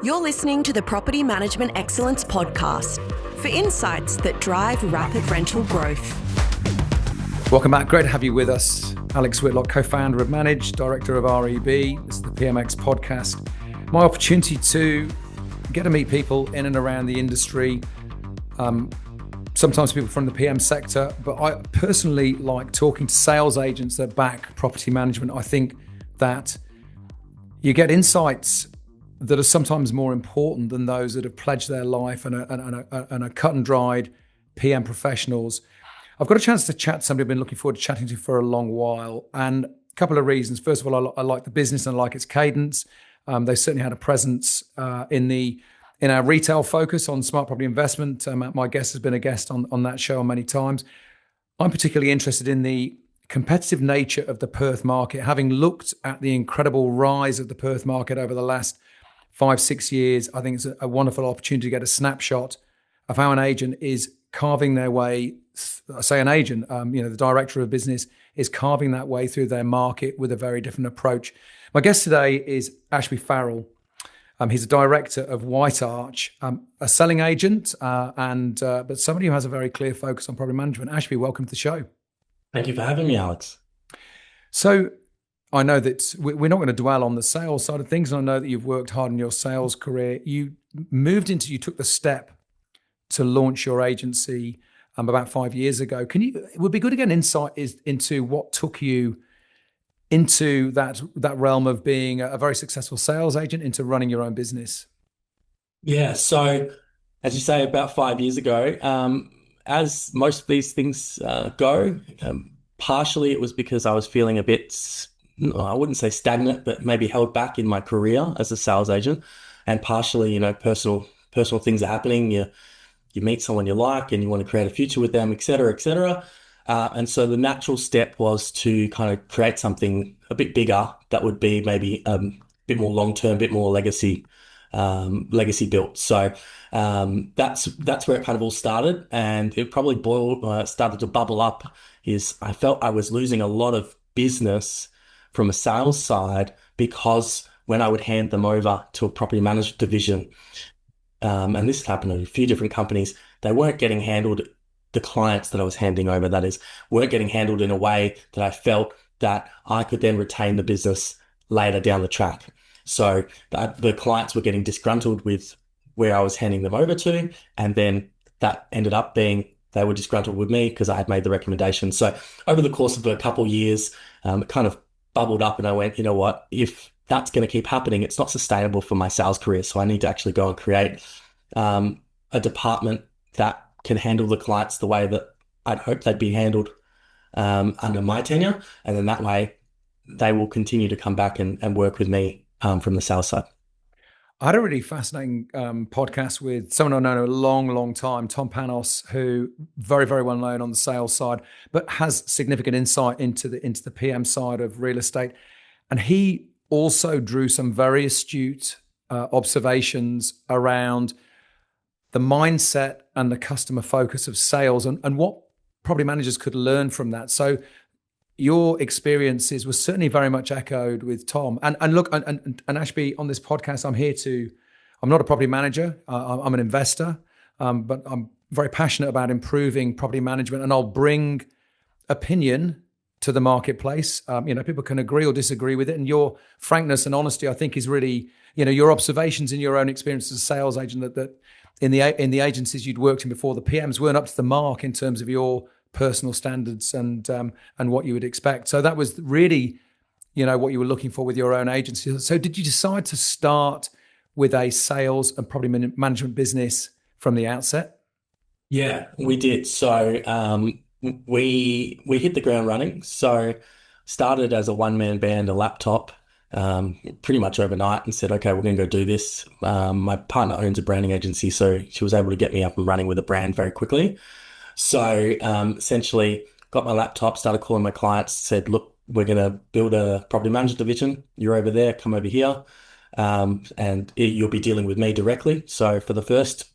You're listening to the Property Management Excellence Podcast for insights that drive rapid rental growth. Welcome back. Great to have you with us. Alex Whitlock, co-founder of Manage, director of REB. This is the PMX podcast. My opportunity to get to meet people in and around the industry, sometimes people from the PM sector, but I personally like talking to sales agents that back property management. I think that you get insights that are sometimes more important than those that have pledged their life and are cut and dried PM professionals. I've got a chance to chat to somebody I've been looking forward to chatting to for a long while, and a couple of reasons. First of all, I like the business and I like its cadence. They certainly had a presence in our retail focus on smart property investment. My guest has been a guest on that show many times. I'm particularly interested in the competitive nature of the Perth market, having looked at the incredible rise of the Perth market over the last 5-6 years. I think it's a wonderful opportunity to get a snapshot of how an agent is carving their way. I say an agent, the director of business is carving that way through their market with a very different approach. My guest today is Ashby Farrell. He's a director of WHITEARCH, a selling agent, but somebody who has a very clear focus on property management. Ashby, welcome to the show. Thank you for having me, Alex. So I know that we're not going to dwell on the sales side of things, and I know that you've worked hard in your sales career. You took the step to launch your agency about 5 years ago. It would be good to get an insight into what took you into that realm of being a very successful sales agent into running your own business. Yeah, so as you say, about 5 years ago, as most of these things go, partially it was because I was feeling a bit, I wouldn't say stagnant, but maybe held back in my career as a sales agent. And partially, personal things are happening. You meet someone you like and you want to create a future with them, et cetera, et cetera. And so the natural step was to kind of create something a bit bigger that would be maybe a bit more long-term, a bit more legacy built. So that's where it kind of all started, and it probably started to bubble up. I felt I was losing a lot of business from a sales side because when I would hand them over to a property management division, and this happened at a few different companies, they weren't getting handled. The clients that I was handing over, that is, weren't getting handled in a way that I felt that I could then retain the business later down the track. So the clients were getting disgruntled with where I was handing them over to, and then that ended up being they were disgruntled with me because I had made the recommendation. So over the course of a couple of years, it kind of bubbled up, and I went, you know what, if that's going to keep happening, it's not sustainable for my sales career. So I need to actually go and create a department that can handle the clients the way that I'd hoped they'd be handled under my tenure. And then that way they will continue to come back and work with me from the sales side. I had a really fascinating podcast with someone I've known a long, long time, Tom Panos, who very, very well known on the sales side, but has significant insight into the PM side of real estate. And he also drew some very astute observations around the mindset and the customer focus of sales and what property managers could learn from that. So your experiences were certainly very much echoed with Tom. And look, and Ashby, on this podcast, I'm not a property manager. I'm an investor, but I'm very passionate about improving property management, and I'll bring opinion to the marketplace. People can agree or disagree with it. And your frankness and honesty, I think, is really, your observations in your own experience as a sales agent that in the agencies you'd worked in before, the PMs weren't up to the mark in terms of your personal standards and what you would expect. So that was really, what you were looking for with your own agency. So did you decide to start with a sales and property management business from the outset? Yeah, we did. So we hit the ground running. So started as a one-man band, a laptop, pretty much overnight, and said, okay, we're going to go do this. My partner owns a branding agency, so she was able to get me up and running with a brand very quickly. So essentially got my laptop, started calling my clients, said, look, we're going to build a property management division. You're over there, come over here, and you'll be dealing with me directly. So for the first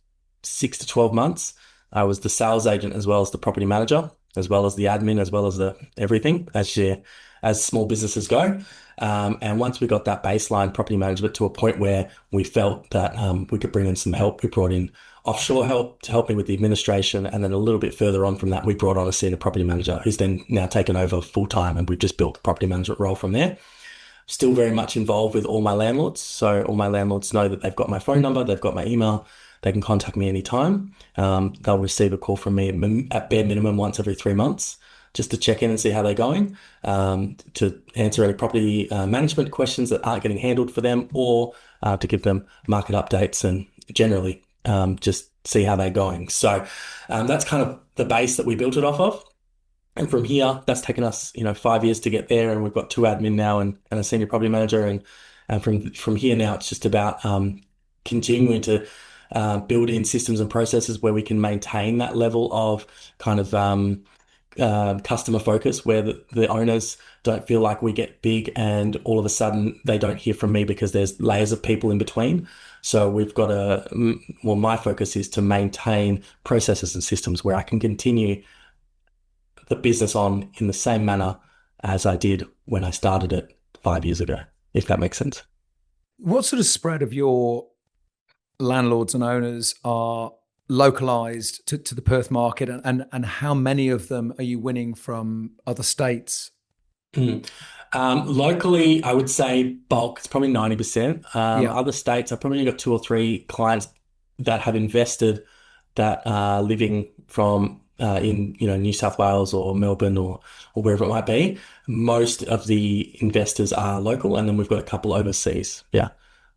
6 to 12 months, I was the sales agent as well as the property manager. as well as the admin, as well as the everything as small businesses go. And once we got that baseline property management to a point where we felt that we could bring in some help, we brought in offshore help to help me with the administration. And then a little bit further on from that, we brought on a senior property manager who's then now taken over full time. And we've just built the property management role from there. Still very much involved with all my landlords. So all my landlords know that they've got my phone number, they've got my email, they can contact me anytime. They'll receive a call from me at bare minimum once every 3 months, just to check in and see how they're going, to answer any property management questions that aren't getting handled for them, or to give them market updates and generally just see how they're going. So that's kind of the base that we built it off of. And from here, that's taken us, 5 years to get there, and we've got 2 admin now and a senior property manager. And from here now, it's just about continuing to build in systems and processes where we can maintain that level of kind of customer focus, where the owners don't feel like we get big and all of a sudden they don't hear from me because there's layers of people in between. So we've got my focus is to maintain processes and systems where I can continue the business on in the same manner as I did when I started it 5 years ago, if that makes sense. What sort of spread of your landlords and owners are localized to the Perth market, and how many of them are you winning from other states? Locally, I would say bulk, it's probably 90%. Other states, I've probably got 2 or 3 clients that have invested that are living from in New South Wales or Melbourne or wherever it might be. Most of the investors are local, and then we've got a couple overseas. Yeah,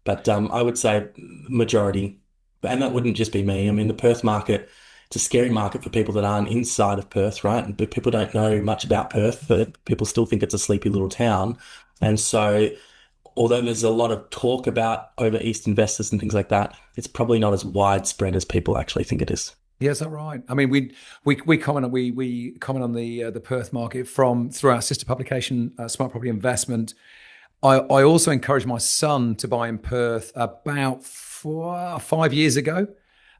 but I would say majority, and that wouldn't just be me. I mean, the Perth market, it's a scary market for people that aren't inside of Perth, right? But people don't know much about Perth, but people still think it's a sleepy little town. And so although there's a lot of talk about over East investors and things like that, it's probably not as widespread as people actually think it is. Yeah, is that right? I mean, we comment on the Perth market through our sister publication, Smart Property Investment. I also encouraged my son to buy in Perth about 5 years ago.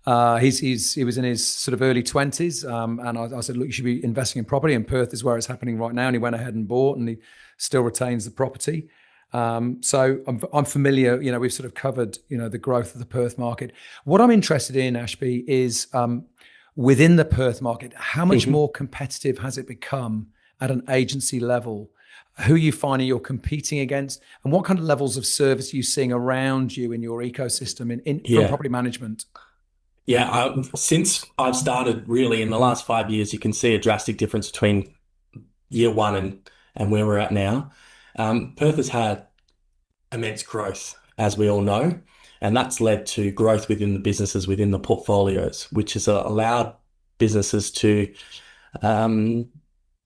He was in his sort of early 20s, and I said, look, you should be investing in property, and Perth is where it's happening right now. And he went ahead and bought, and he still retains the property. So I'm familiar, we've sort of covered, the growth of the Perth market. What I'm interested in, Ashby, is within the Perth market, how much more competitive has it become at an agency level? Who are you finding you're competing against, and what kind of levels of service are you seeing around you in your ecosystem from property management? Yeah, since I've started really in the last 5 years, you can see a drastic difference between year one and where we're at now. Perth has had immense growth, as we all know, and that's led to growth within the businesses, within the portfolios, which has allowed businesses to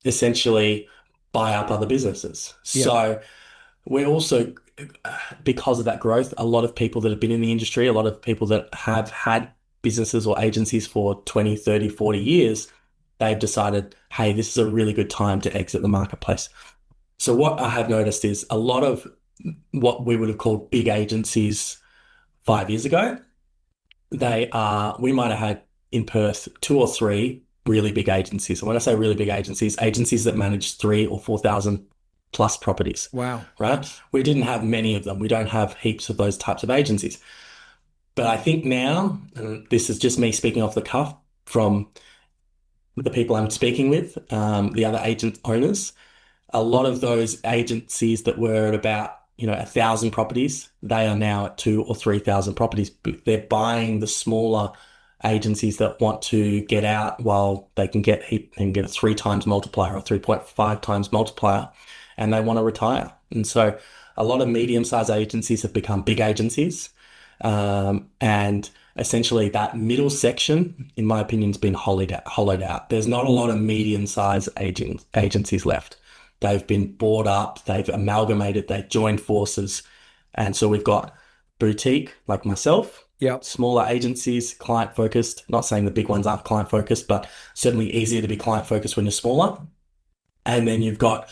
essentially buy up other businesses. Yeah. So we're also, because of that growth, a lot of people that have been in the industry, a lot of people that have had businesses or agencies for 20, 30, 40 years, they've decided, hey, this is a really good time to exit the marketplace. So what I have noticed is a lot of what we would have called big agencies 5 years ago, we might have had in Perth 2 or 3 really big agencies. And when I say really big agencies that manage 3,000 or 4,000 plus properties. Wow. Right? We didn't have many of them. We don't have heaps of those types of agencies. But I think now, and this is just me speaking off the cuff from the people I'm speaking with, the other agent owners, a lot of those agencies that were at about 1,000 properties, they are now at 2,000 or 3,000 properties. They're buying the smaller agencies that want to get out while they can get a 3 times multiplier or 3.5 times multiplier, and they want to retire. And so a lot of medium-sized agencies have become big agencies, and essentially that middle section, in my opinion, has been hollowed out. There's not a lot of medium-sized agencies left. They've been bought up, they've amalgamated, they've joined forces. And so we've got boutique, like myself, smaller agencies, client-focused. Not saying the big ones aren't client-focused, but certainly easier to be client-focused when you're smaller. And then you've got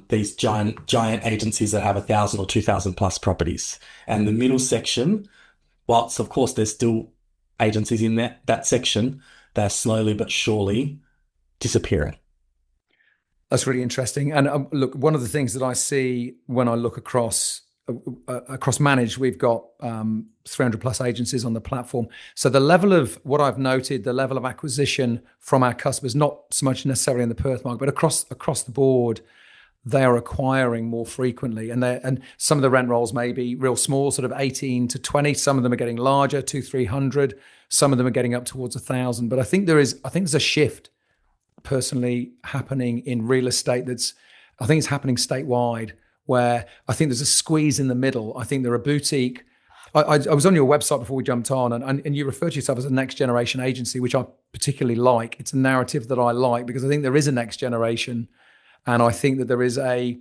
these giant agencies that have 1,000 or 2,000 plus properties. And the middle section, whilst of course there's still agencies in that section, they're slowly but surely disappearing. That's really interesting. And look, one of the things that I see when I look across managed, we've got 300 plus agencies on the platform. So the level of what I've noted, the level of acquisition from our customers, not so much necessarily in the Perth market, but across the board, they are acquiring more frequently. And some of the rent rolls may be real small, sort of 18 to 20. Some of them are getting larger, 200-300. Some of them are getting up towards 1,000. But I think there's a shift personally happening in real estate I think it's happening statewide, where I think there's a squeeze in the middle. I think there are boutique. I was on your website before we jumped on, and you refer to yourself as a next generation agency, which I particularly like. It's a narrative that I like because I think there is a next generation, and I think that there is a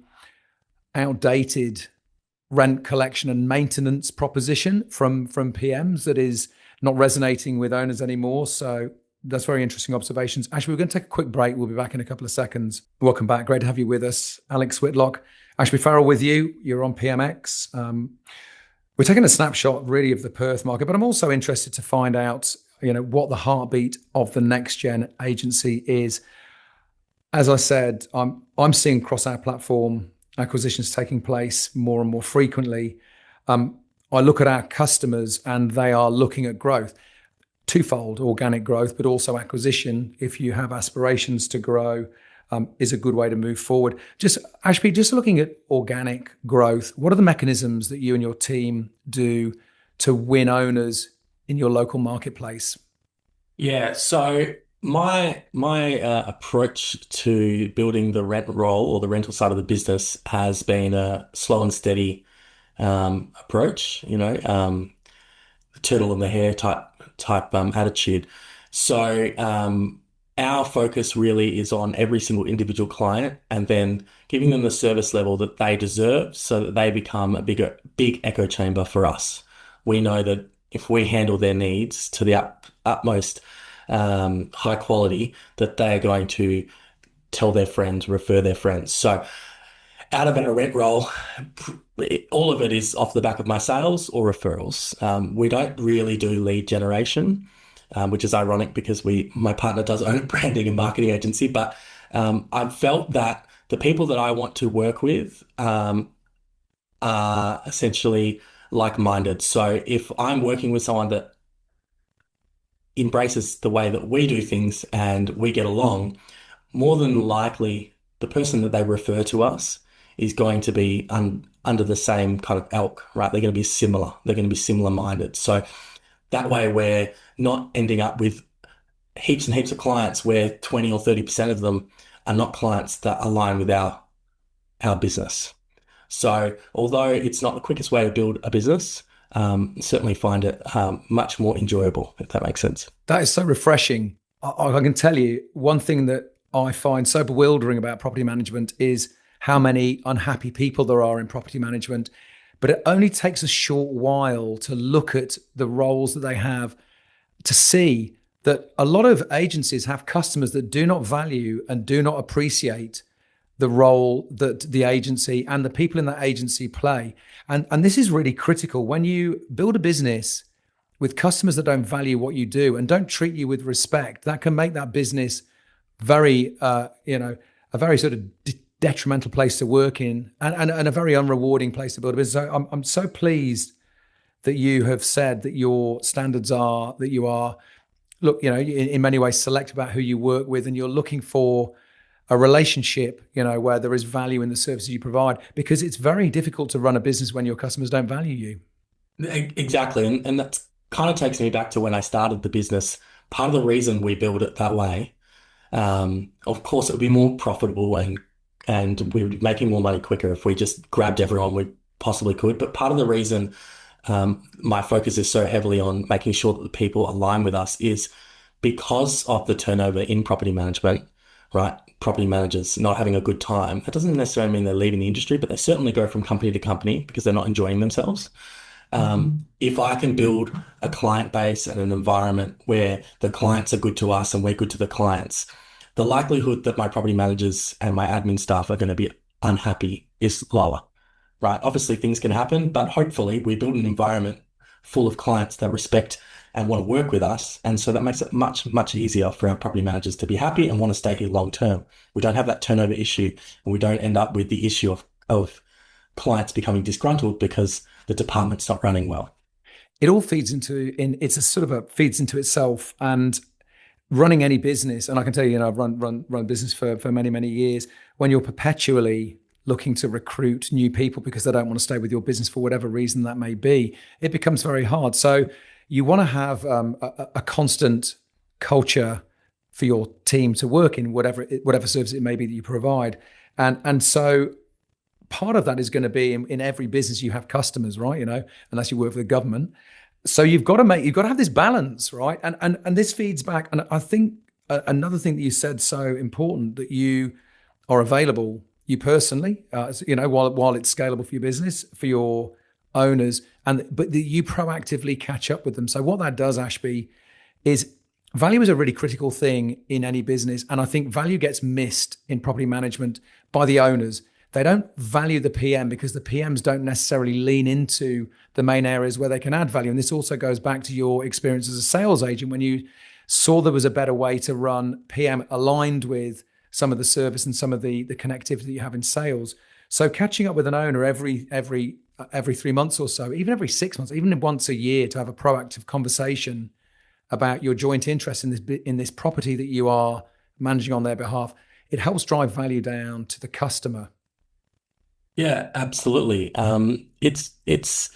outdated rent collection and maintenance proposition from PMs that is not resonating with owners anymore. So that's very interesting observations. Ashby, we're going to take a quick break. We'll be back in a couple of seconds. Welcome back. Great to have you with us. Alex Whitlock, Ashby Farrell with you. You're on PMX. We're taking a snapshot really of the Perth market, but I'm also interested to find out, what the heartbeat of the next gen agency is. As I said, I'm seeing across our platform acquisitions taking place more and more frequently. I look at our customers and they are looking at growth. Twofold: organic growth, but also acquisition. If you have aspirations to grow, is a good way to move forward. Ashby, just looking at organic growth, what are the mechanisms that you and your team do to win owners in your local marketplace? Yeah, so my approach to building the rent roll or the rental side of the business has been a slow and steady approach. Turtle in the hair type attitude. So our focus really is on every single individual client and then giving them the service level that they deserve so that they become a big echo chamber for us. We know that if we handle their needs to the utmost high quality, that they are going to tell their friends, refer their friends. So out of our rent roll, all of it is off the back of my sales or referrals. We don't really do lead generation, which is ironic because my partner does own a branding and marketing agency. But I've felt that the people that I want to work with are essentially like-minded. So if I'm working with someone that embraces the way that we do things and we get along, more than likely the person that they refer to us is going to be under the same kind of elk, right? They're going to be similar. They're going to be similar-minded. So that way we're not ending up with heaps and heaps of clients where 20 or 30% of them are not clients that align with our business. So although it's not the quickest way to build a business, certainly find it much more enjoyable, if that makes sense. That is so refreshing. I can tell you one thing that I find so bewildering about property management is how many unhappy people there are in property management. But it only takes a short while to look at the roles that they have to see that a lot of agencies have customers that do not value and do not appreciate the role that the agency and the people in that agency play. And this is really critical. When you build a business with customers that don't value what you do and don't treat you with respect, that can make that business very, a very sort of detrimental place to work in and a very unrewarding place to build a business. So I'm so pleased that you have said that your standards are that you are, in many ways select about who you work with, and you're looking for a relationship, where there is value in the services you provide, because it's very difficult to run a business when your customers don't value you. Exactly. And that kind of takes me back to when I started the business. Part of the reason we build it that way, of course, it would be more profitable and we're making more money quicker if we just grabbed everyone we possibly could. But part of the reason my focus is so heavily on making sure that the people align with us is because of the turnover in property management, right? Property managers not having a good time. That doesn't necessarily mean they're leaving the industry, but they certainly go from company to company because they're not enjoying themselves. If I can build a client base and an environment where the clients are good to us and we're good to the clients, the likelihood that my property managers and my admin staff are going to be unhappy is lower, right? Obviously things can happen, but hopefully we build an environment full of clients that respect and want to work with us. And so that makes it much, much easier for our property managers to be happy and want to stay here long term. We don't have that turnover issue, and we don't end up with the issue of clients becoming disgruntled because the department's not running well. It all feeds into feeds into itself. And running any business, and I can tell you, I've run business for many, many years, when you're perpetually looking to recruit new people because they don't want to stay with your business for whatever reason that may be, it becomes very hard. So you want to have a constant culture for your team to work in, whatever service it may be that you provide. And so part of that is going to be in every business you have customers, right? Unless you work for the government. So you've got to have this balance, right? And this feeds back. And I think another thing that you said so important, that you are available, you personally, while it's scalable for your business, for your owners, but that you proactively catch up with them. So what that does, Ashby, is value is a really critical thing in any business. And I think value gets missed in property management by the owners. They don't value the PM because the PMs don't necessarily lean into the main areas where they can add value. And this also goes back to your experience as a sales agent when you saw there was a better way to run PM aligned with some of the service and some of the connectivity that you have in sales. So catching up with an owner every 3 months or so, even every 6 months, even once a year, to have a proactive conversation about your joint interest in this property that you are managing on their behalf, it helps drive value down to the customer. Yeah, absolutely. It's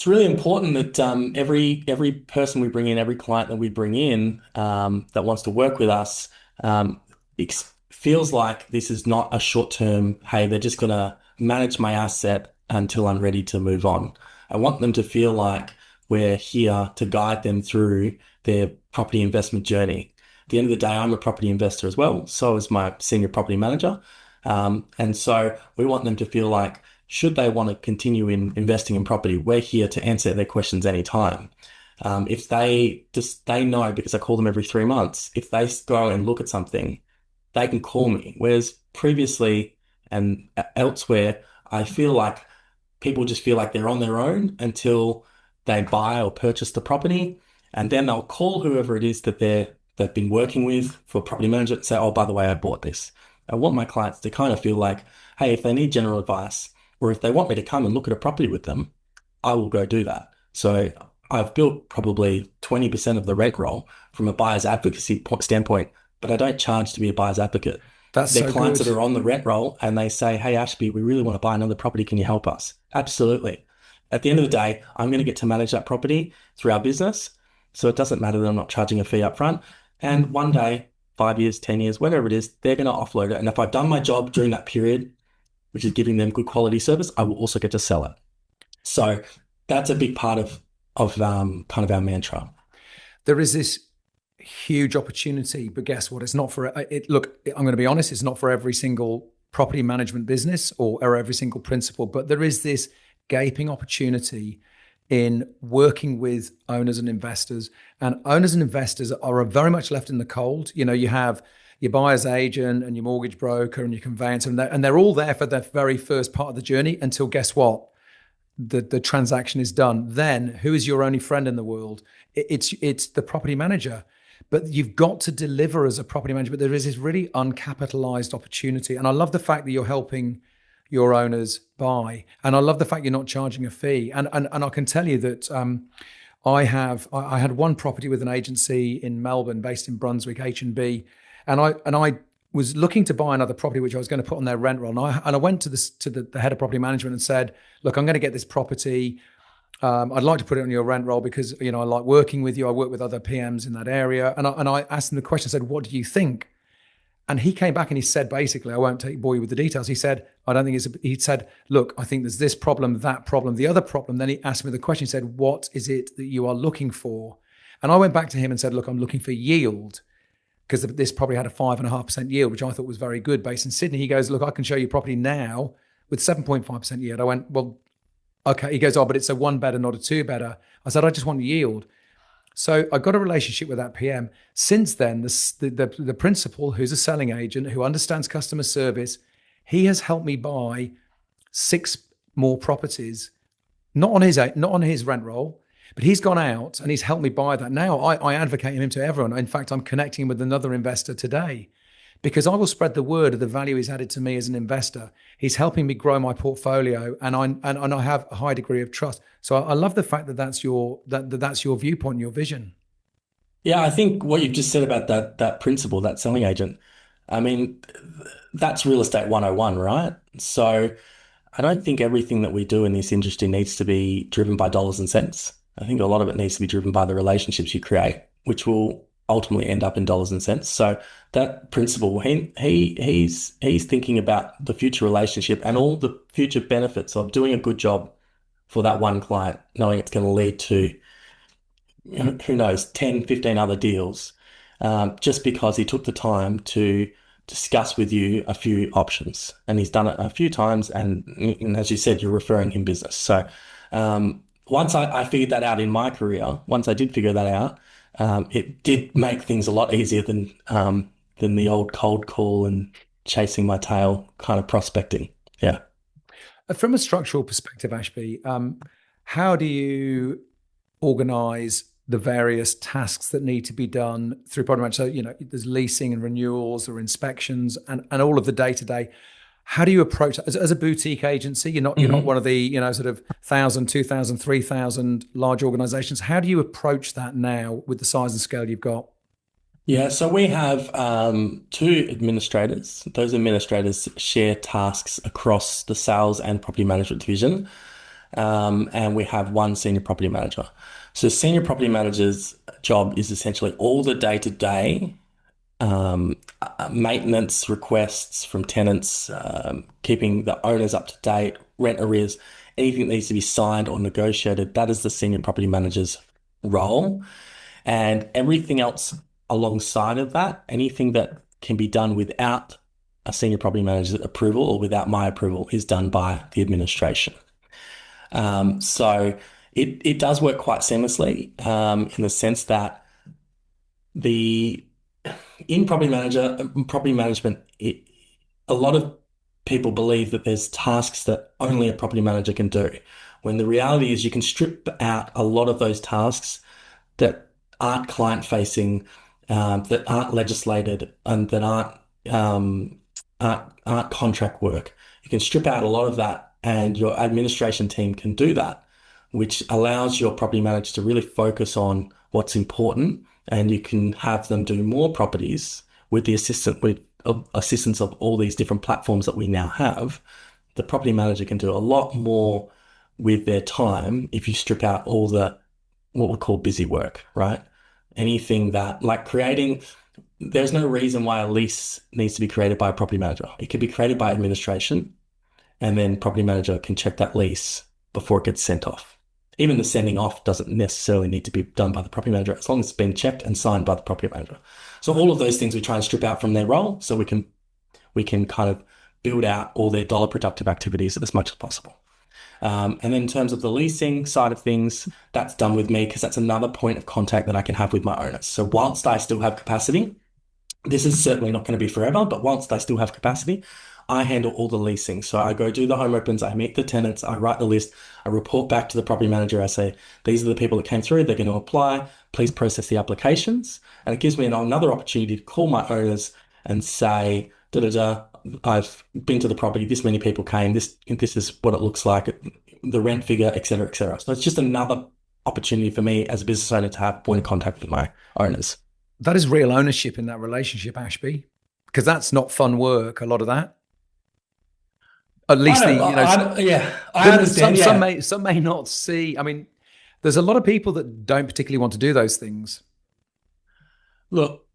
really important that every person we bring in, every client that we bring in that wants to work with us, feels like this is not a short-term, hey, they're just going to manage my asset until I'm ready to move on. I want them to feel like we're here to guide them through their property investment journey. At the end of the day, I'm a property investor as well. So is my senior property manager. And so we want them to feel like, should they want to continue in investing in property, we're here to answer their questions anytime. If they know, because I call them every 3 months, if they go and look at something, they can call me. Whereas previously and elsewhere, I feel like people just feel like they're on their own until they buy or purchase the property. And then they'll call whoever it is that they've been working with for property management and say, oh, by the way, I bought this. I want my clients to kind of feel like, hey, if they need general advice or if they want me to come and look at a property with them, I will go do that. So I've built probably 20% of the rent roll from a buyer's advocacy standpoint, but I don't charge to be a buyer's advocate. That's They're so clients good. that are on the rent roll and they say, hey, Ashby, we really want to buy another property. Can you help us? Absolutely. At the end of the day, I'm going to get to manage that property through our business. So it doesn't matter that I'm not charging a fee up front. And one day, 5 years, 10 years, whatever it is, they're going to offload it. And if I've done my job during that period, which is giving them good quality service, I will also get to sell it. So that's a big part of kind of our mantra. There is this huge opportunity, but guess what? It's not for it. Look, I'm going to be honest, it's not for every single property management business or every single principal, but there is this gaping opportunity in working with owners and investors. And owners and investors are very much left in the cold. You have your buyer's agent and your mortgage broker and your conveyancer, and they're all there for the very first part of the journey until, guess what? The transaction is done. Then who is your only friend in the world? It's the property manager. But you've got to deliver as a property manager. But there is this really uncapitalized opportunity. And I love the fact that you're helping your owners buy. And I love the fact you're not charging a fee. And I can tell you that I had one property with an agency in Melbourne based in Brunswick, H&B. And I was looking to buy another property, which I was going to put on their rent roll. And I went to the head of property management and said, look, I'm going to get this property. I'd like to put it on your rent roll because, I like working with you. I work with other PMs in that area. And I asked him the question, I said, what do you think? And he came back and he said, basically, I won't bore you with the details. He said, he said, look, I think there's this problem, that problem, the other problem. Then he asked me the question, he said, what is it that you are looking for? And I went back to him and said, look, I'm looking for yield, because this probably had a 5.5% yield, which I thought was very good based in Sydney. He goes, look, I can show you property now with 7.5% yield. I went, well, okay. He goes, oh, but it's a 1-bedder, not a 2-bedder. I said, I just want yield. So I got a relationship with that PM. Since then, the principal, who's a selling agent, who understands customer service, he has helped me buy 6 more properties, not on his rent roll. But he's gone out and he's helped me buy that. Now I advocate him to everyone. In fact, I'm connecting him with another investor today because I will spread the word of the value he's added to me as an investor. He's helping me grow my portfolio, and I have a high degree of trust. So I love the fact that that's your viewpoint, and your vision. Yeah, I think what you've just said about that principle, that selling agent, I mean, that's real estate 101, right? So I don't think everything that we do in this industry needs to be driven by dollars and cents. I think a lot of it needs to be driven by the relationships you create, which will ultimately end up in dollars and cents. So that principle, he's thinking about the future relationship and all the future benefits of doing a good job for that one client, knowing it's going to lead to, who knows, 10, 15 other deals, just because he took the time to discuss with you a few options. And he's done it a few times. And as you said, you're referring him business. So once I figured that out in my career, once I did figure that out, it did make things a lot easier than the old cold call and chasing my tail kind of prospecting. Yeah. From a structural perspective, Ashby, how do you organize the various tasks that need to be done through property management? So, there's leasing and renewals or inspections and all of the day-to-day. How do you approach that? As a boutique agency? You're not one of the, sort of 1,000, 2,000, 3,000 large organizations. How do you approach that now with the size and scale you've got? Yeah, so we have two administrators. Those administrators share tasks across the sales and property management division. And we have one senior property manager. So senior property manager's job is essentially all the day-to-day maintenance requests from tenants, keeping the owners up to date, rent arrears, anything that needs to be signed or negotiated. That is the senior property manager's role. And everything else alongside of that, anything that can be done without a senior property manager's approval or without my approval, is done by the administration. So it does work quite seamlessly in the sense that in property management, a lot of people believe that there's tasks that only a property manager can do, when the reality is you can strip out a lot of those tasks that aren't client facing, that aren't legislated, and that aren't contract work. You can strip out a lot of that, and your administration team can do that, which allows your property manager to really focus on what's important, and you can have them do more properties with the assistance of all these different platforms that we now have. The property manager can do a lot more with their time if you strip out all the what we call busy work, right? Anything that, like creating, there's no reason why a lease needs to be created by a property manager. It could be created by administration, and then property manager can check that lease before it gets sent off. Even the sending off doesn't necessarily need to be done by the property manager, as long as it's been checked and signed by the property manager. So all of those things we try and strip out from their role, so we can kind of build out all their dollar productive activities as much as possible. And then in terms of the leasing side of things, that's done with me, because that's another point of contact that I can have with my owners. So whilst I still have capacity, this is certainly not going to be forever, but whilst I still have capacity, I handle all the leasing. So I go do the home opens, I meet the tenants, I write the list, I report back to the property manager. I say, these are the people that came through, they're going to apply, please process the applications. And it gives me another opportunity to call my owners and say, I've been to the property, this many people came, this is what it looks like, the rent figure, et cetera, et cetera. So it's just another opportunity for me as a business owner to have point of contact with my owners. That is real ownership in that relationship, Ashby, because that's not fun work, a lot of that. At least I understand. Some may not see. I mean, there's a lot of people that don't particularly want to do those things. Look,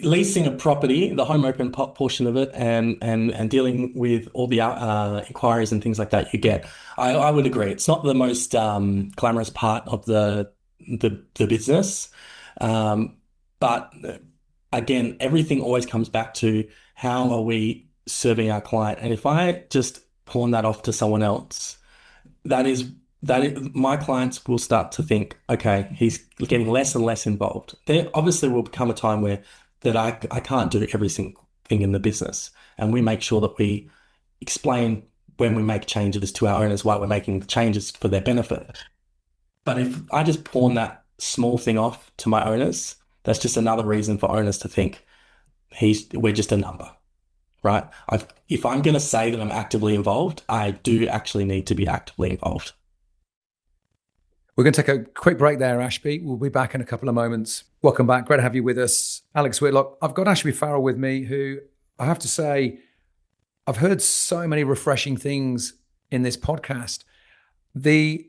leasing a property, the home open portion of it, and dealing with all the inquiries and things like that you get, I would agree. It's not the most glamorous part of the business, but again, everything always comes back to how are we serving our client. And if I just pawn that off to someone else, that is my clients will start to think, okay, he's getting less and less involved. There obviously will become a time where that I can't do every single thing in the business, and we make sure that we explain when we make changes to our owners why we're making the changes for their benefit. But if I just pawn that small thing off to my owners, that's just another reason for owners to think we're just a number, right? If I'm going to say that I'm actively involved, I do actually need to be actively involved. We're going to take a quick break there, Ashby. We'll be back in a couple of moments. Welcome back. Great to have you with us. Alex Whitlock. I've got Ashby Farrell with me, who I have to say, I've heard so many refreshing things in this podcast. The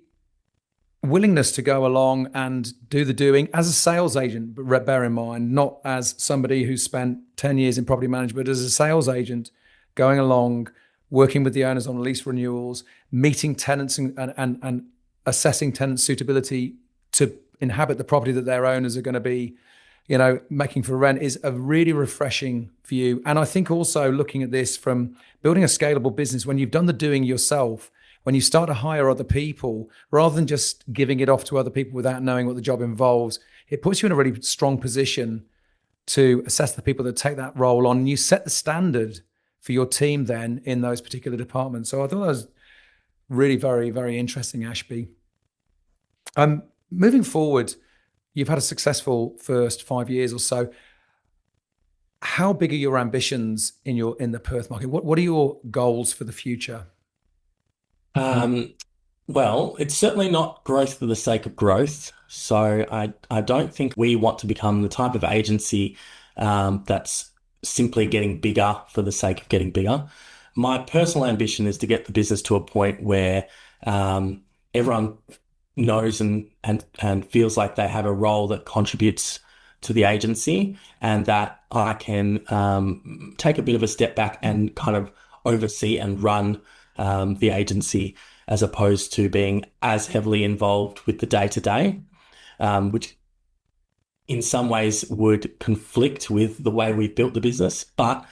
willingness to go along and do the doing as a sales agent, but bear in mind, not as somebody who's spent 10 years in property management, but as a sales agent, going along, working with the owners on lease renewals, meeting tenants and assessing tenant suitability to inhabit the property that their owners are going to be, making for rent, is a really refreshing view. And I think also looking at this from building a scalable business, when you've done the doing yourself, when you start to hire other people, rather than just giving it off to other people without knowing what the job involves, it puts you in a really strong position to assess the people that take that role on. And you set the standard for your team then in those particular departments. So I thought that was really very, very interesting, Ashby. Moving forward, you've had a successful first 5 years or so. How big are your ambitions in the Perth market? What are your goals for the future? Well, it's certainly not growth for the sake of growth. So I don't think we want to become the type of agency that's simply getting bigger for the sake of getting bigger. My personal ambition is to get the business to a point where everyone knows and feels like they have a role that contributes to the agency, and that I can take a bit of a step back and kind of oversee and run the agency, as opposed to being as heavily involved with the day-to-day, which in some ways would conflict with the way we've built the business. But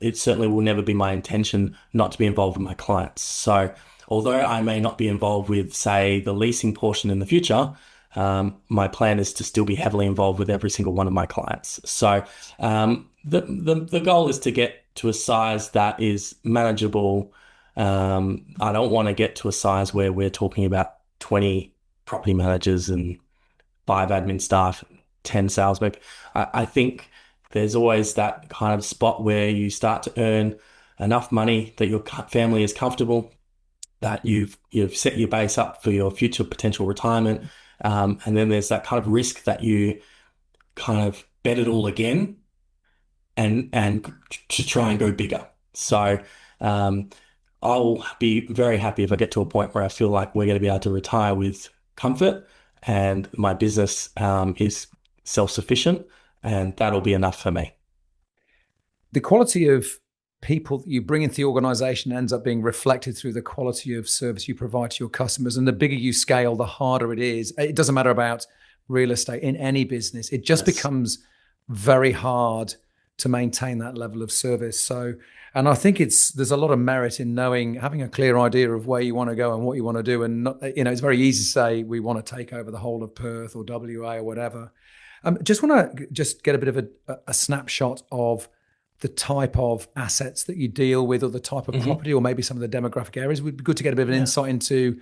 it certainly will never be my intention not to be involved with my clients. So although I may not be involved with, say, the leasing portion in the future, my plan is to still be heavily involved with every single one of my clients. So the goal is to get to a size that is manageable. I don't want to get to a size where we're talking about 20 property managers and 5 admin staff, 10 salespeople. I think there's always that kind of spot where you start to earn enough money that your family is comfortable, that you've set your base up for your future potential retirement. And then there's that kind of risk that you kind of bet it all again and to try and go bigger. So I'll be very happy if I get to a point where I feel like we're going to be able to retire with comfort and my business is self-sufficient, and that'll be enough for me. The quality of people that you bring into the organization ends up being reflected through the quality of service you provide to your customers. And the bigger you scale, the harder it is. It doesn't matter about real estate in any business. It just becomes very hard to maintain that level of service. So, and I think there's a lot of merit in having a clear idea of where you want to go and what you want to do. And not, it's very easy to say we want to take over the whole of Perth or WA or whatever. Just want to get a bit of a snapshot of the type of assets that you deal with, or the type of property, or maybe some of the demographic areas. It would be good to get a bit of an insight into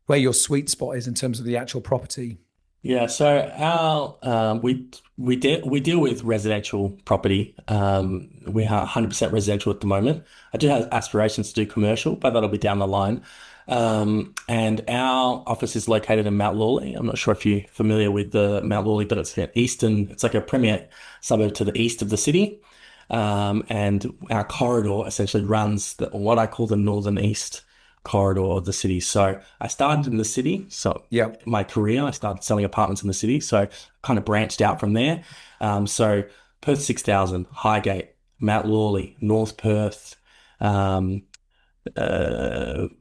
where your sweet spot is in terms of the actual property. Yeah, so our we deal with residential property. We are 100% residential at the moment. I do have aspirations to do commercial, but that'll be down the line. And our office is located in Mount Lawley. I'm not sure if you're familiar with the Mount Lawley, but it's it's like a premier suburb to the east of the city. And our corridor essentially runs what I call the northern east corridor of the city. So I started in the city. So my career, I started selling apartments in the city. So kind of branched out from there. So Perth 6000, Highgate, Mount Lawley, North Perth, Coolbinia,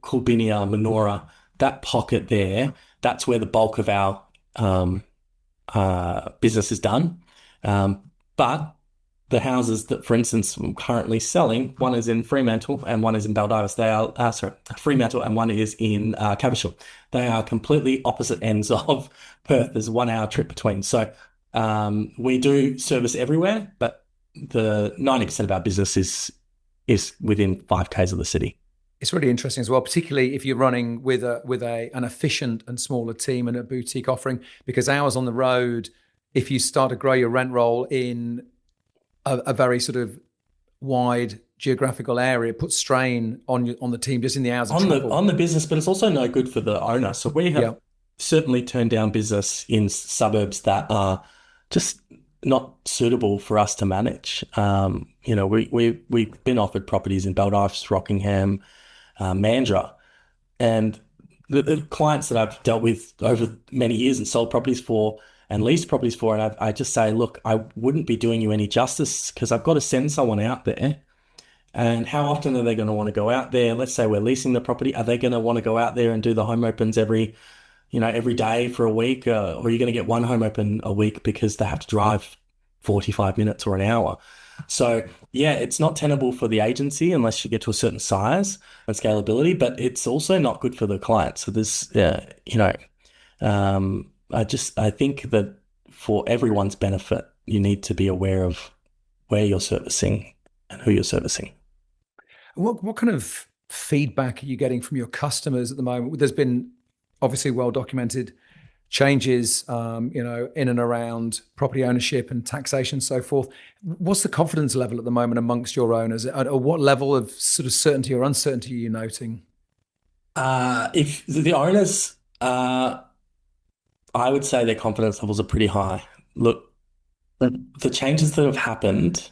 Menora, that pocket there, that's where the bulk of our business is done. But the houses that, for instance, I'm currently selling, one is in Fremantle and one is in Baldivis. They are, Fremantle, and one is in Caversham. They are completely opposite ends of Perth. There's a 1 hour trip between. So we do service everywhere, but the 90% of our business is within 5 Ks of the city. It's really interesting as well, particularly if you're running with an efficient and smaller team and a boutique offering, because hours on the road, if you start to grow your rent roll in a very sort of wide geographical area, it puts strain on the team just in the hours of travel. On the business, but it's also no good for the owner. So we have Yeah. certainly turned down business in suburbs that are just not suitable for us to manage. We've been offered properties in Baldives, Rockingham, Mandurah, and the clients that I've dealt with over many years and sold properties for and leased properties for, and I just say, look, I wouldn't be doing you any justice because I've got to send someone out there. And how often are they going to want to go out there? Let's say we're leasing the property. Are they going to want to go out there and do the home opens every day for a week? Or are you going to get one home open a week because they have to drive 45 minutes or an hour? So yeah, it's not tenable for the agency unless you get to a certain size and scalability, but it's also not good for the client. So this, I think that for everyone's benefit, you need to be aware of where you're servicing and who you're servicing. What kind of feedback are you getting from your customers at the moment? There's been obviously well-documented changes, in and around property ownership and taxation and so forth. What's the confidence level at the moment amongst your owners? Or what level of sort of certainty or uncertainty are you noting? If the owners, I would say their confidence levels are pretty high. Look, the changes that have happened,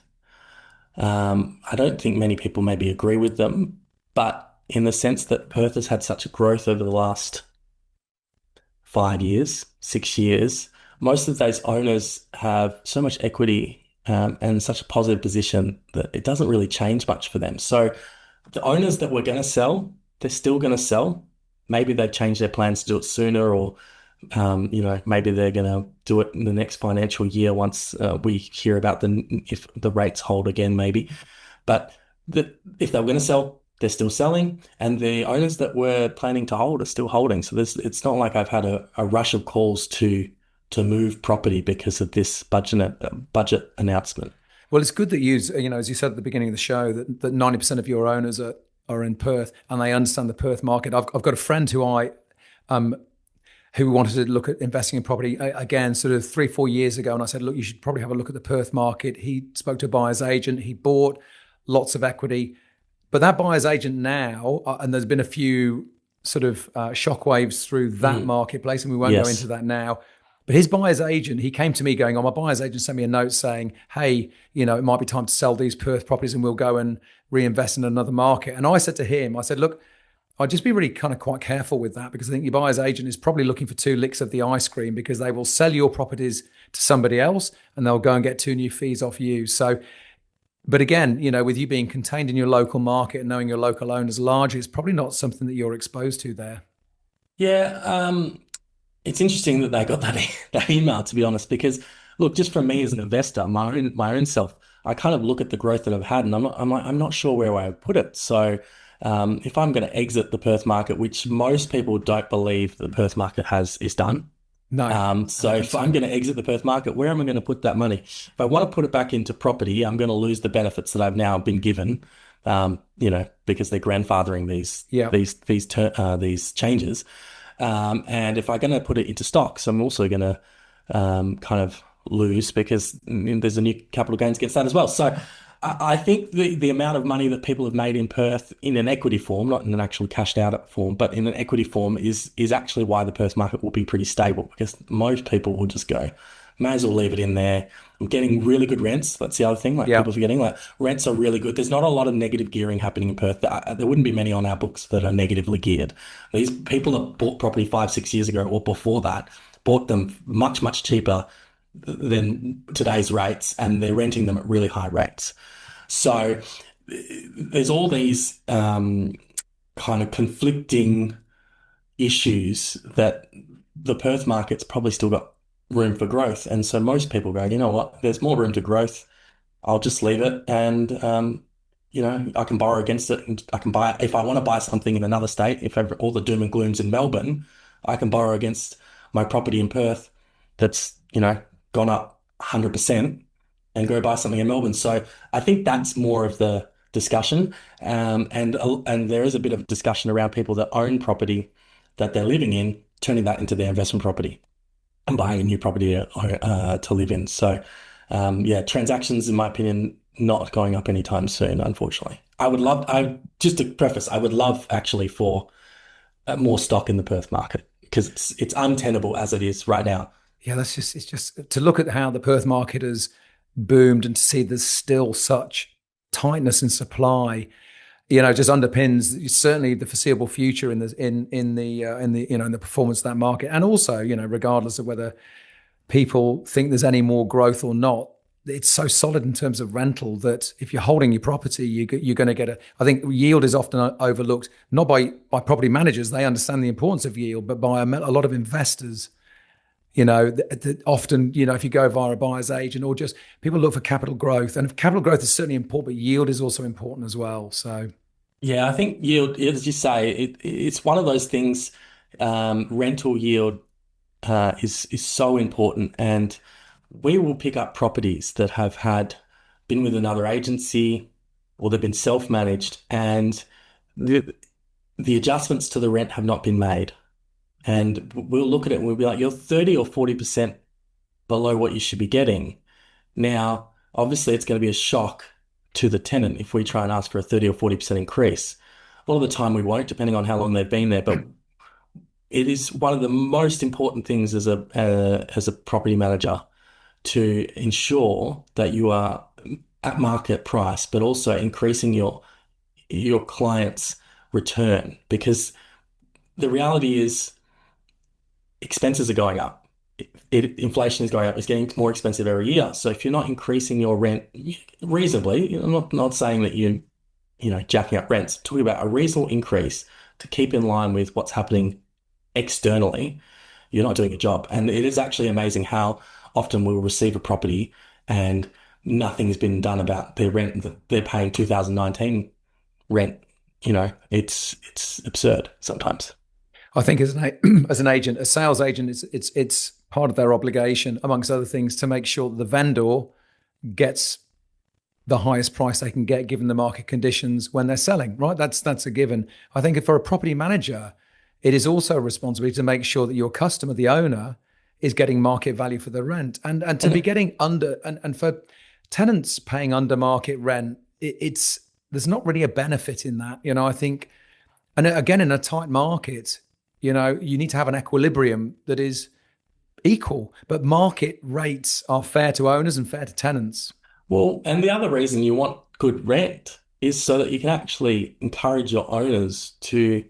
I don't think many people maybe agree with them, but in the sense that Perth has had such a growth over the last 5 years, 6 years, most of those owners have so much equity and such a positive position that it doesn't really change much for them. So the owners that were going to sell, they're still going to sell. Maybe they've changed their plans to do it sooner, or maybe they're going to do it in the next financial year once we hear about if the rates hold again, maybe. But if they were going to sell, they're still selling, and the owners that were planning to hold are still holding. So it's not like I've had a rush of calls to move property because of this budget announcement. Well, it's good that as you said at the beginning of the show, that 90% of your owners are in Perth and they understand the Perth market. I've got a friend who wanted to look at investing in property again, sort of 3-4 years ago. And I said, look, you should probably have a look at the Perth market. He spoke to a buyer's agent. He bought lots of equity. But that buyer's agent now, and there's been a few sort of shockwaves through that marketplace, and we won't go into that now. But his buyer's agent, he came to me going, my buyer's agent sent me a note saying, hey, it might be time to sell these Perth properties and we'll go and reinvest in another market. And I said to him, look, I'd just be really kind of quite careful with that, because I think your buyer's agent is probably looking for 2 licks of the ice cream, because they will sell your properties to somebody else and they'll go and get 2 new fees off you. So, but again, with you being contained in your local market and knowing your local owners largely, it's probably not something that you're exposed to there. Yeah, it's interesting that they got that email, to be honest, because look, just from me as an investor, my own self, I kind of look at the growth that I've had, and I'm not sure where I would put it. So if I'm going to exit the Perth market, which most people don't believe the Perth market is done. No. So if I'm going to exit the Perth market, where am I going to put that money? If I want to put it back into property, I'm going to lose the benefits that I've now been given, because they're grandfathering these changes. And if I'm going to put it into stocks, I'm also going to kind of lose, because there's a new capital gains against that as well. So I think the amount of money that people have made in Perth in an equity form, not in an actual cashed out form, but in an equity form is actually why the Perth market will be pretty stable, because most people will just go, may as well leave it in there. I'm getting really good rents. That's the other thing. People forgetting, rents are really good. There's not a lot of negative gearing happening in Perth. There wouldn't be many on our books that are negatively geared. These people that bought property 5-6 years ago or before that bought them much, much cheaper than today's rates, and they're renting them at really high rates. So there's all these kind of conflicting issues that the Perth market's probably still got room for growth. And so most people go, you know what, there's more room to growth. I'll just leave it, and I can borrow against it, and I can buy, if I want to buy something in another state, if all the doom and gloom's in Melbourne, I can borrow against my property in Perth that's gone up 100% and go buy something in Melbourne. So I think that's more of the discussion. And there is a bit of discussion around people that own property that they're living in, turning that into their investment property and buying a new property to live in. So, transactions, in my opinion, not going up anytime soon, unfortunately. Just to preface, I would love actually for more stock in the Perth market, because it's untenable as it is right now. Yeah, it's just to look at how the Perth market has boomed and to see there's still such tightness in supply, just underpins certainly the foreseeable future in the performance of that market. And also, regardless of whether people think there's any more growth or not, it's so solid in terms of rental that if you're holding your property, you're going to get I think yield is often overlooked, not by property managers. They understand the importance of yield, but by a lot of investors. Often, if you go via a buyer's agent or just people look for capital growth, and capital growth is certainly important, but yield is also important as well. So, yeah, I think yield, as you say, it's one of those things. Rental yield is so important, and we will pick up properties that have been with another agency or they've been self-managed, and the adjustments to the rent have not been made. And we'll look at it and we'll be like, you're 30 or 40% below what you should be getting. Now, obviously, it's going to be a shock to the tenant if we try and ask for a 30 or 40% increase. A lot of the time we won't, depending on how long they've been there. But it is one of the most important things as a property manager to ensure that you are at market price, but also increasing your client's return, because the reality is expenses are going up. Inflation is going up. It's getting more expensive every year. So if you're not increasing your rent reasonably, I'm not saying that you jacking up rents, I'm talking about a reasonable increase to keep in line with what's happening externally, you're not doing your job. And it is actually amazing how often we'll receive a property and nothing's been done about their rent. They're paying 2019 rent. It's absurd sometimes. I think as an agent, a sales agent, it's part of their obligation, amongst other things, to make sure that the vendor gets the highest price they can get given the market conditions when they're selling, right? That's a given. I think if for a property manager, it is also a responsibility to make sure that your customer, the owner, is getting market value for the rent, and to be getting under, and for tenants paying under market rent, there's not really a benefit in that. I think, and again, in a tight market, you need to have an equilibrium that is equal, but market rates are fair to owners and fair to tenants. Well, and the other reason you want good rent is so that you can actually encourage your owners to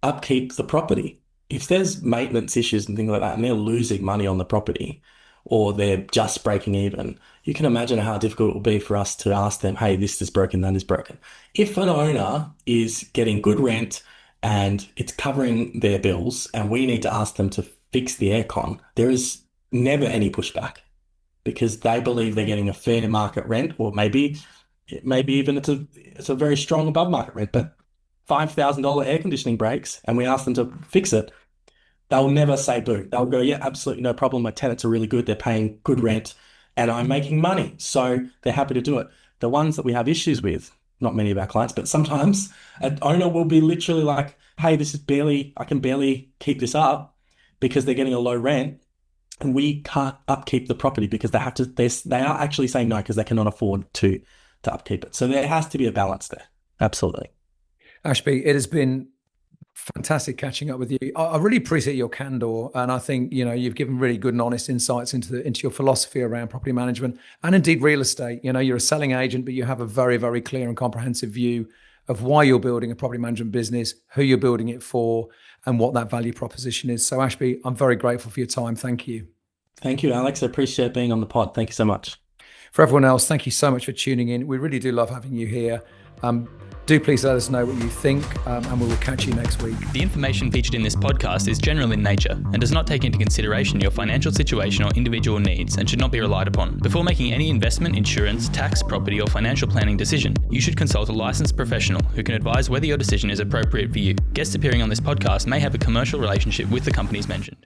upkeep the property. If there's maintenance issues and things like that, and they're losing money on the property, or they're just breaking even, you can imagine how difficult it will be for us to ask them, hey, this is broken, that is broken. If an owner is getting good rent and it's covering their bills, and we need to ask them to fix the aircon, there is never any pushback, because they believe they're getting a fair market rent, or maybe even it's a very strong above market rent, but $5,000 air conditioning breaks and we ask them to fix it, they'll never say boo. They'll go, yeah, absolutely no problem. My tenants are really good. They're paying good rent and I'm making money. So they're happy to do it. The ones that we have issues with, not many of our clients, but sometimes an owner will be literally like, hey, I can barely keep this up because they're getting a low rent and we can't upkeep the property because they are actually saying no because they cannot afford to upkeep it. So there has to be a balance there. Absolutely. Ashby, it has been fantastic catching up with you. I really appreciate your candor, and I think you've given really good and honest insights into your philosophy around property management and indeed real estate. You're a selling agent, but you have a very, very clear and comprehensive view of why you're building a property management business, who you're building it for, and what that value proposition is. So, Ashby, I'm very grateful for your time. Thank you. Thank you, Alex. I appreciate being on the pod. Thank you so much. For everyone else, thank you so much for tuning in. We really do love having you here. Do please let us know what you think, and we will catch you next week. The information featured in this podcast is general in nature and does not take into consideration your financial situation or individual needs and should not be relied upon. Before making any investment, insurance, tax, property, or financial planning decision, you should consult a licensed professional who can advise whether your decision is appropriate for you. Guests appearing on this podcast may have a commercial relationship with the companies mentioned.